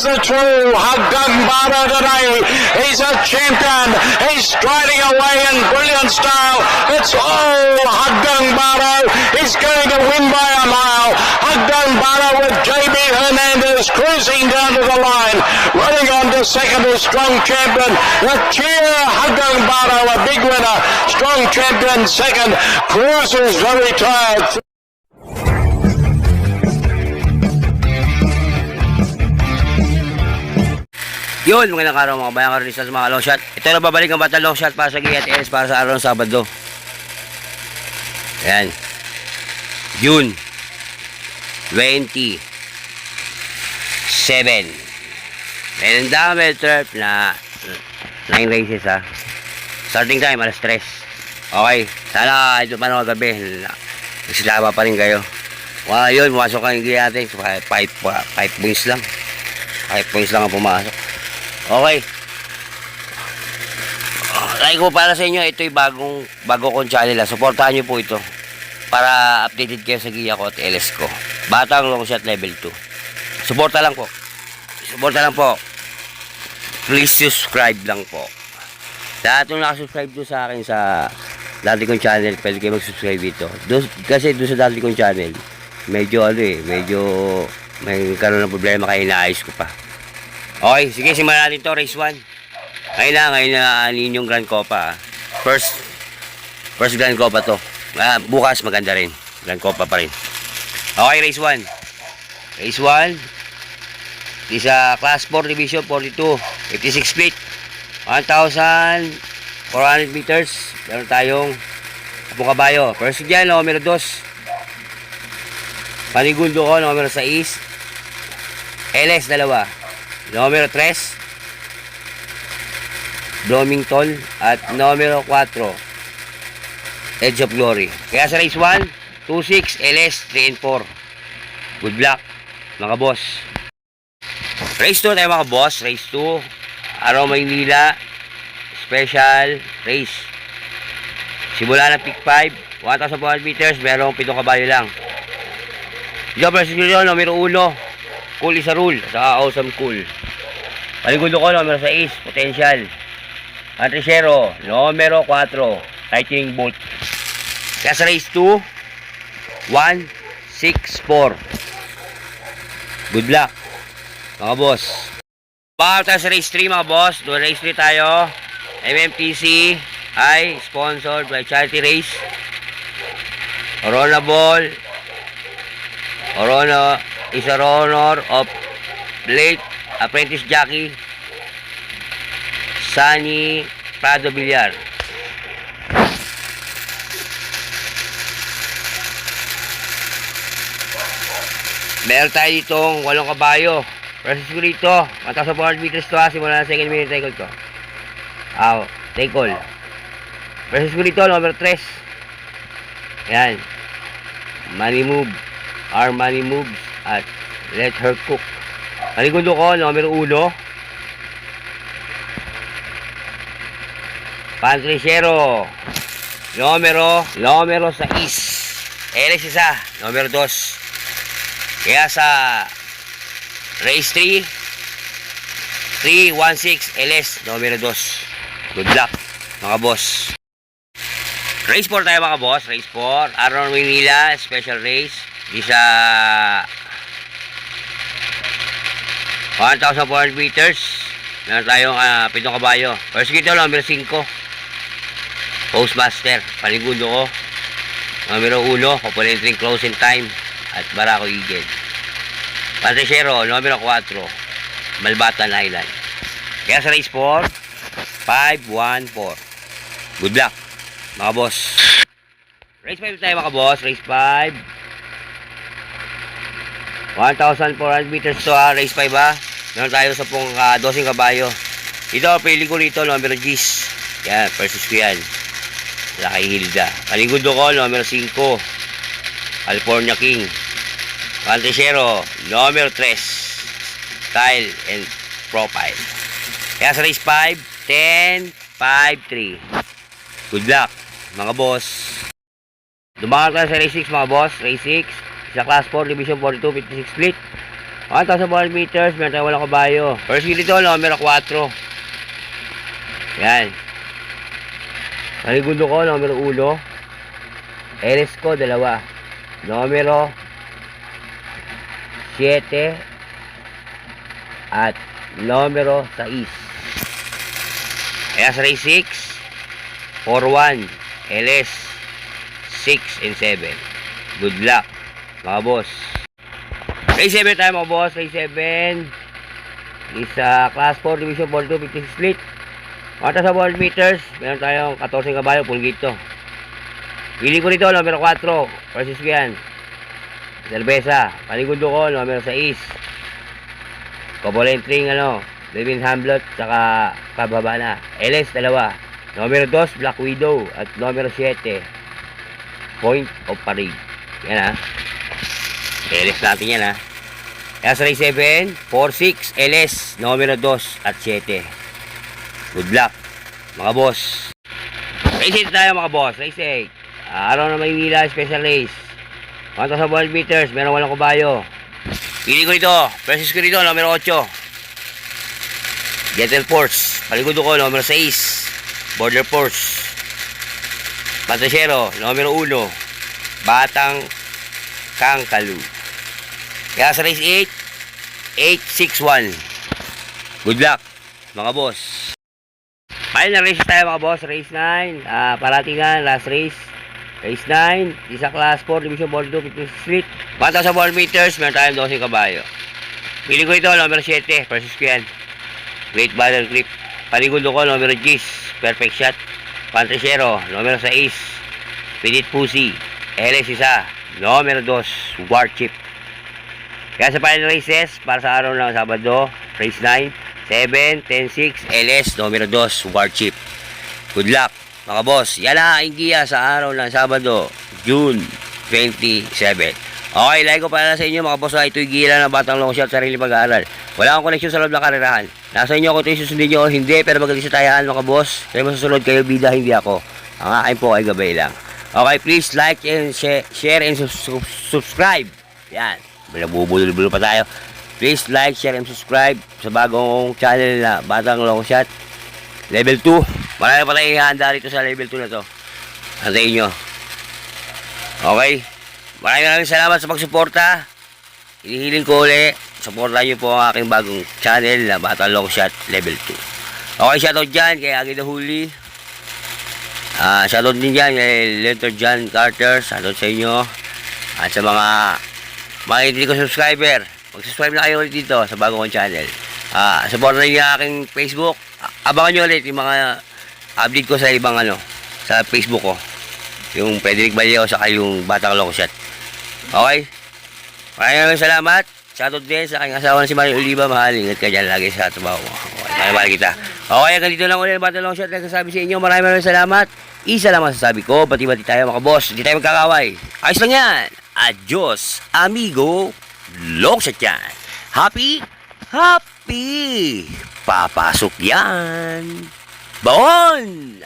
is the true Haggang Bara today. He's a champion. He's striding away in brilliant style. It's all Haggang Bara. He's going to win by a mile. Haggang Bara with JB Hernandez cruising down to the line. Running on to second is Strong Champion. The cheer Haggang Bara, a big winner. Strong Champion second. Cruz is very tired. Yun, magandang araw mga bayang karolistas, mga long shot. Ito na babalik ang batang long shot para sa Giat LS para sa araw ng Sabado. Ayan. June 27. Meron dami turf na 9 races ha. Starting time, alas 3. Okay, sana ito pa naman gabi. Nagsilaba pa rin kayo. Yun, pumasok ang Giat 5 points lang. 5 points lang ang pumasok. Okay. Like ko para sa inyo, ito yung bago kong channel. Suportahan nyo po ito para updated kayo sa Gia ko at LS ko. Batang long shot level 2. Suporta lang po. Please subscribe lang po. Lahat yung nakasubscribe doon sa akin sa dati kong channel, pwede kayo mag-subscribe dito. Kasi doon sa dati kong channel, medyo may karoon ng problema kaya inaayos ko pa. Okay, sige, simulan natin to, race 1. Ngayon na yung Grand Copa. First Grand Copa to. Bukas maganda rin. Grand Copa pa rin. Okay, race 1. Race 1. Isa Class 4 Division 42. 56 split. 1,400 meters. Meron tayong 10 kabayo. First dyan, numero 2. Panigundo ko, numero 6. LS, 2. Numero 3, Bloomington, at numero 4, Edge of Glory. Kaya sa race 1, 2-6, LS, 3 and 4. Good luck, mga boss. Race 2 tayo mga boss. Race 2, Araw Maynila, special race. Simula ng pick 5, 1,400 meters, merong 7 kabayo lang. Dito versus nyo, numero 1, Cool is a rule. Sa Awesome Cool. Panigundo ko, numero 6, Potential. Antricero, numero 4, Lightning Bolt. Kaya sa race 2, 1, 6, 4. Good luck, mga boss. Bago tayo sa race 3, mga boss. Doon race 3 tayo. MMTC ay sponsored by Charity Race. Corona Ball. Corona is a honor of late apprentice jockey Sunny Prado Villar. Meron tayo ditong 8 kabayo. Versus ko dito, 1,400 meters to ha. Simula na second minute take ko. Take all. Versus ko dito, number 3. Yan. Money Move. Our Money Moves. At Let Her Cook. Panigundo ko, numero 1. Pantricero. Numero 6. LS isa, numero 2. Kaya sa race 3, 316 LS, numero 2. Good luck, mga boss. Race 4 tayo mga boss. Race 4, Araw Maynila, special race. Isa 1,400 meters. Meron tayong 7 kabayo. First dito, numero 5, Postmaster. Panigundo ko, numero 1, Complementary Closing Time at Barako Eagle. Pantricero, numero 4, Malbatan Island. Kaya sa race 4, 514. Good luck, mga boss. Race 5 tayo mga boss. Race 5, 1,400 meters to ha. Race 5 ha. Meron tayo sa 12 kabayo. Ito, pili ko rito, numero G's. Yan, versus ko yan. Wala kay Hilda. Panigundo ko, numero 5, California King. Pantricero, numero 3, Style and Profile. Kaya sa race 5, 10, 5, 3. Good luck, mga boss. Dumakas tayo sa race 6 mga boss. Race 6, sa class 4, division 42, 56 split. 1,400 meters, meron tayong walang kabayo. First wheel ito, numero 4. Yan. Paligundo ko, numero 1. LS ko, 2. Numero 7 at numero 6. Kaya sa race 6, 4-1, LS, 6 and 7. Good luck, mga boss. Race 7 tayo, mga boss. Race 7 is class 4 division 42 56 split. 1,400 meters, meron tayong 14 kabayo, full gate to. Pili ko rito, numero 4, versus yan. Cerveza, paligundo ko, numero 6. Couple entering, Levin Hamlet, saka pababa na. LS, 2. Numero 2, Black Widow, at numero 7, Point of Parade. Yan, LS natin yan, Kaya sa race 7, 4-6, LS, numero 2 at 7. Good luck, mga boss. Race 8 tayo, mga boss. Race 8. Araw na Maynila, special race. 1,100 meters, meron walang kabayo. Pili ko ito. Versus ko rito, numero 8. Gentle Force. Paligundo ko, numero 6. Border Force. Patriciero, numero 1. Batang Kangkalu. Kaya sa race 8, 8-6-1. Good luck, mga boss. Final race tayo, mga boss. Race 9. Paratingan, last race. Race 9. Isa class 4, division 42, 50 split. 1,400 meters, meron tayong 12 kabayo. Pili ko ito, numero 7. Versus ko yan. Great Battle Grip. Paligundo ko, numero 10. Perfect Shot. Patriciero, numero 6. Pinit Pussy. LS isa. Numero 2. War Chip. Kaya sa final races, para sa araw ng Sabado, race 9, 7, 10, 6, LS, numero 2, War Chip. Good luck, mga boss. Yan ang aking giya sa araw ng Sabado, June 27. Okay, like ko para sa inyo, mga boss. Ito'y giya ng Batang Long Shot, sarili pag-aaral. Wala akong koneksyon sa loob ng karerahan. Nasa inyo ako ito susundin nyo o hindi, pero magaling sa tayaan, mga boss. Kaya masusunod kayo, bida, hindi ako. Ang akin po ay gabay lang. Okay, please like and share and subscribe. Yan. Nabubulol-bulo pa tayo. Please like, share, and subscribe sa bagong channel na Batang Long Shot Level 2. Marami pa tayong ihanda rito sa Level 2 na to. Antayin nyo. Okay. Maraming salamat sa pagsuporta. Hinihiling ko ulit. Supportan nyo po ang aking bagong channel na Batang Long Shot Level 2. Okay, shoutout dyan kay Agi the Huli. Shoutout din dyan kay Leonard John Carter. Shoutout sa inyo. At sa mga hindi ko subscriber, mag-subscribe na kayo ulit dito sa bagong channel. Supportan niyo ang aking Facebook. Abangan nyo ulit yung mga update ko sa ibang sa Facebook ko. Yung Frederick Vallejo saka yung Batang Long Shot. Okay? Maraming salamat. Shoutout din sa aking asawa na si Mario Oliva. Mahaling at ka dyan lagi sa trabaho mo. Okay, mahal kita. Okay, hanggang dito lang ulit ang Batang Long Shot. Nagsasabi sa inyo, maraming salamat. Isa lang masasabi ko, bati-bati tayo, mga boss. Hindi tayo magkakaway. Ayos lang yan. Adios, amigo. Long Shot yan. Happy? Happy! Papasok yan. Baon!